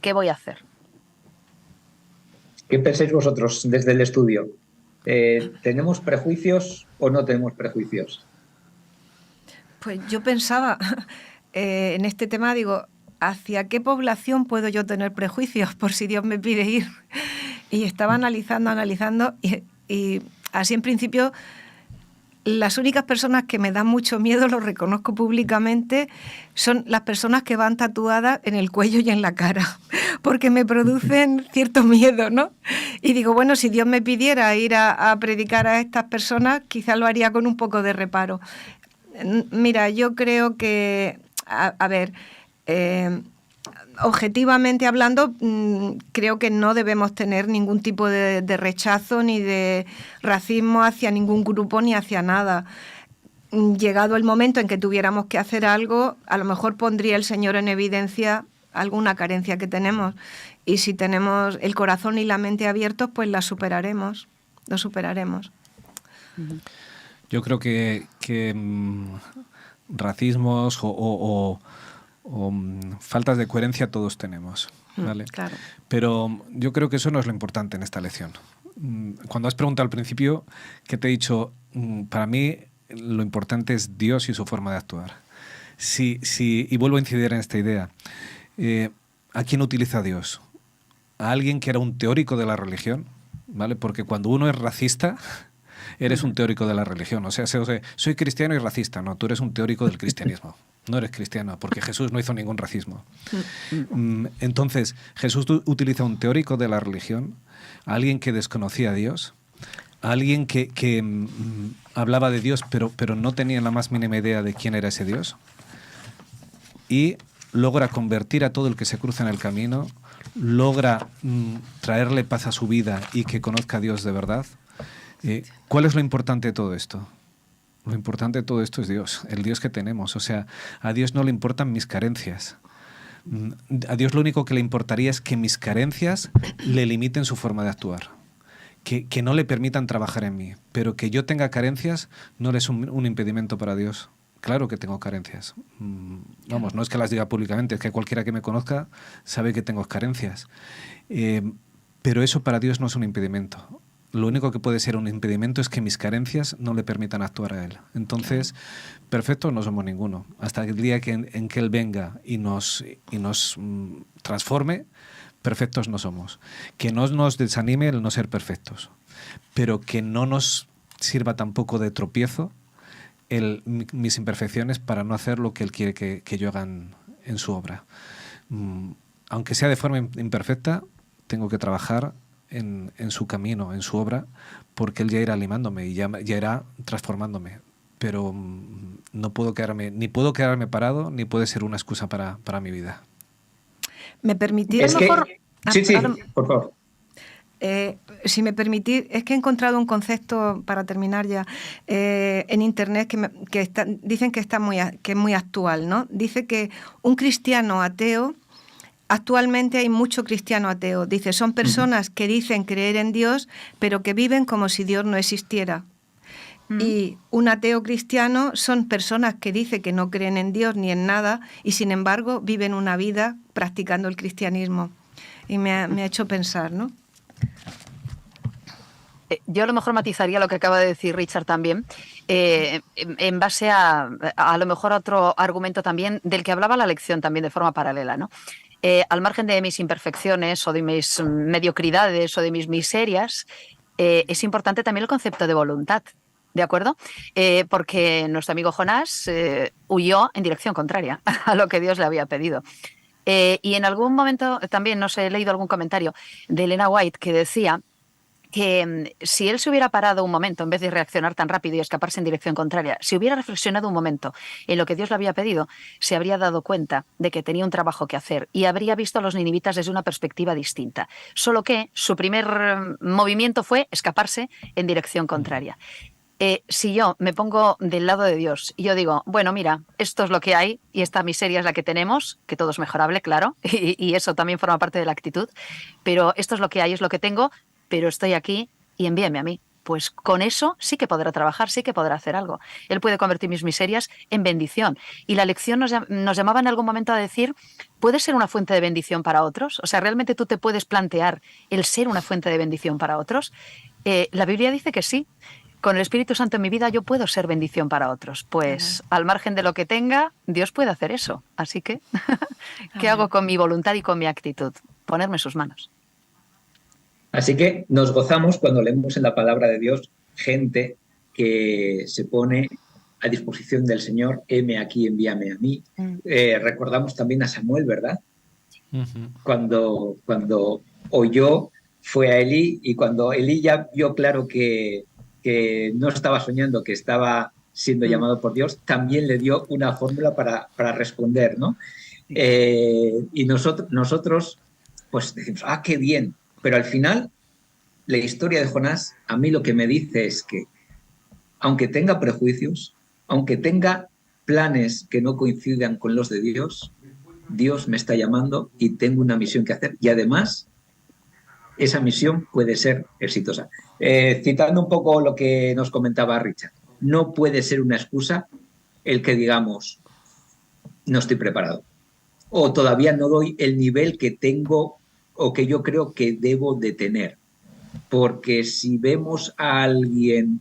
¿qué voy a hacer? ¿Qué pensáis vosotros desde el estudio? ¿Tenemos prejuicios o no tenemos prejuicios? Pues yo pensaba en este tema, digo, ¿hacia qué población puedo yo tener prejuicios por si Dios me pide ir? Y estaba analizando y así en principio las únicas personas que me dan mucho miedo, lo reconozco públicamente, son las personas que van tatuadas en el cuello y en la cara, porque me producen cierto miedo, ¿no? Y digo, bueno, si Dios me pidiera ir a predicar a estas personas, quizá lo haría con un poco de reparo. Mira, yo creo que, objetivamente hablando, creo que no debemos tener ningún tipo de rechazo ni de racismo hacia ningún grupo ni hacia nada. Llegado el momento en que tuviéramos que hacer algo, a lo mejor pondría el Señor en evidencia alguna carencia que tenemos. Y si tenemos el corazón y la mente abiertos, pues lo superaremos. Yo creo que racismos o faltas de coherencia todos tenemos, ¿vale? Claro. Pero yo creo que eso no es lo importante en esta lección. Cuando has preguntado al principio, ¿qué te he dicho? Para mí lo importante es Dios y su forma de actuar. Y vuelvo a incidir en esta idea. ¿A quién utiliza Dios? ¿A alguien que era un teórico de la religión? ¿Vale? Porque cuando uno es racista, eres un teórico de la religión. O sea, soy cristiano y racista. No, tú eres un teórico del cristianismo. No eres cristiano, porque Jesús no hizo ningún racismo. Entonces, Jesús utiliza un teórico de la religión, a alguien que desconocía a Dios, a alguien que hablaba de Dios, pero no tenía la más mínima idea de quién era ese Dios, y logra convertir a todo el que se cruza en el camino, logra traerle paz a su vida y que conozca a Dios de verdad. ¿Cuál es lo importante de todo esto? Lo importante de todo esto es Dios, el Dios que tenemos. O sea, a Dios no le importan mis carencias. A Dios lo único que le importaría es que mis carencias le limiten su forma de actuar. Que no le permitan trabajar en mí. Pero que yo tenga carencias no es un impedimento para Dios. Claro que tengo carencias. Vamos, no es que las diga públicamente, es que cualquiera que me conozca sabe que tengo carencias. Pero eso para Dios no es un impedimento. lo único que puede ser un impedimento es que mis carencias no le permitan actuar a Él. Entonces, perfectos no somos ninguno. Hasta el día en que Él venga y nos transforme, perfectos no somos. Que no nos desanime el no ser perfectos, pero que no nos sirva tampoco de tropiezo mis imperfecciones para no hacer lo que Él quiere que yo haga en su obra. Aunque sea de forma imperfecta, tengo que trabajar en su camino, en su obra, porque Él ya irá limándome y ya irá transformándome. Pero no puedo quedarme parado, ni puede ser una excusa para mi vida. ¿Me permitís mejor? Sí, por favor. Si me permitís, es que he encontrado un concepto, para terminar ya, en internet dicen que es muy actual, ¿no? Dice que un cristiano ateo, actualmente hay mucho cristiano ateo, dice, son personas que dicen creer en Dios, pero que viven como si Dios no existiera. Y un ateo cristiano son personas que dicen que no creen en Dios ni en nada y sin embargo viven una vida practicando el cristianismo. Y me ha hecho pensar, ¿no? Yo a lo mejor matizaría lo que acaba de decir Richard también, en base a lo mejor otro argumento también del que hablaba la lección también de forma paralela, ¿no? Al margen de mis imperfecciones o de mis mediocridades o de mis miserias, es importante también el concepto de voluntad. ¿De acuerdo? Porque nuestro amigo Jonás huyó en dirección contraria a lo que Dios le había pedido. Y en algún momento también, no sé, he leído algún comentario de Elena White que decía que si él se hubiera parado un momento en vez de reaccionar tan rápido y escaparse en dirección contraria, si hubiera reflexionado un momento en lo que Dios le había pedido, se habría dado cuenta de que tenía un trabajo que hacer y habría visto a los ninivitas desde una perspectiva distinta. Solo que su primer movimiento fue escaparse en dirección contraria. Si yo me pongo del lado de Dios y yo digo, bueno, mira, esto es lo que hay y esta miseria es la que tenemos, que todo es mejorable, claro, y eso también forma parte de la actitud, pero esto es lo que hay, es lo que tengo, pero estoy aquí y envíame a mí. Pues con eso sí que podrá trabajar, sí que podrá hacer algo. Él puede convertir mis miserias en bendición. Y la lección nos llamaba en algún momento a decir, ¿puedes ser una fuente de bendición para otros? O sea, ¿realmente tú te puedes plantear el ser una fuente de bendición para otros? La Biblia dice que sí. Con el Espíritu Santo en mi vida yo puedo ser bendición para otros. Pues al margen de lo que tenga, Dios puede hacer eso. Así que, ¿qué hago con mi voluntad y con mi actitud? Ponerme en sus manos. Así que nos gozamos cuando leemos en la palabra de Dios gente que se pone a disposición del Señor, heme aquí, envíame a mí. Recordamos también a Samuel, ¿verdad? Cuando oyó, fue a Elí, y cuando Elí ya vio claro que no estaba soñando, que estaba siendo llamado por Dios, también le dio una fórmula para responder, ¿no? Y nosotros pues decimos, qué bien, pero al final la historia de Jonás a mí lo que me dice es que aunque tenga prejuicios, aunque tenga planes que no coincidan con los de Dios, Dios me está llamando y tengo una misión que hacer, y además esa misión puede ser exitosa. Citando un poco lo que nos comentaba Richard, no puede ser una excusa el que digamos no estoy preparado o todavía no doy el nivel que tengo o que yo creo que debo de tener, porque si vemos a alguien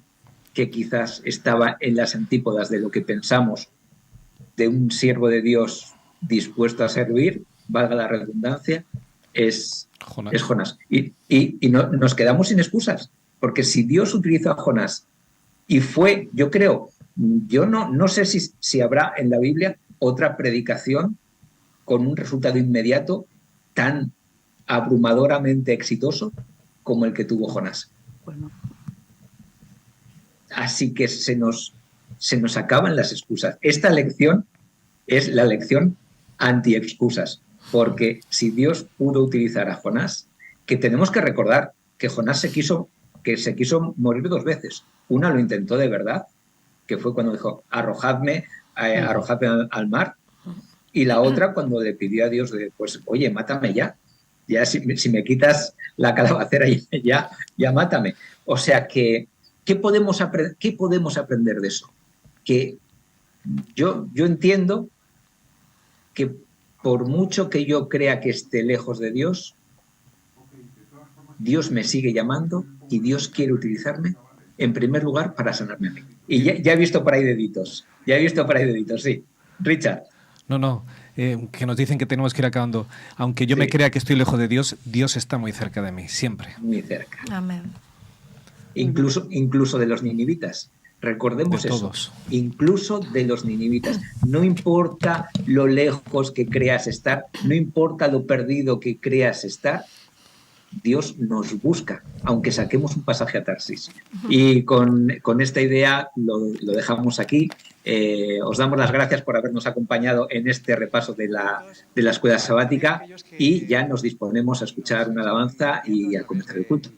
que quizás estaba en las antípodas de lo que pensamos de un siervo de Dios dispuesto a servir, valga la redundancia, es Jonás. Y nos quedamos sin excusas, porque si Dios utilizó a Jonás y fue, yo creo, yo no sé si habrá en la Biblia otra predicación con un resultado inmediato tan abrumadoramente exitoso como el que tuvo Jonás. Bueno. Así que se nos acaban las excusas. Esta lección es la lección anti-excusas, porque si Dios pudo utilizar a Jonás, que tenemos que recordar que Jonás se quiso morir 2 veces. Una lo intentó de verdad, que fue cuando dijo, arrojadme al mar, y la otra cuando le pidió a Dios, pues, oye, mátame ya si me quitas la calabacera, ya mátame. O sea que, ¿qué podemos aprender de eso? Que yo entiendo que por mucho que yo crea que esté lejos de Dios, Dios me sigue llamando y Dios quiere utilizarme en primer lugar para sanarme a mí. Y ya he visto por ahí deditos, sí. Richard. No, que nos dicen que tenemos que ir acabando. Aunque yo me crea que estoy lejos de Dios, Dios está muy cerca de mí, siempre. Muy cerca. Amén. Incluso de los ninivitas. Recordemos de eso. Todos. Incluso de los ninivitas. No importa lo lejos que creas estar, no importa lo perdido que creas estar, Dios nos busca, aunque saquemos un pasaje a Tarsis. Y con esta idea lo dejamos aquí. Os damos las gracias por habernos acompañado en este repaso de la escuela sabática y ya nos disponemos a escuchar una alabanza y a comenzar el culto.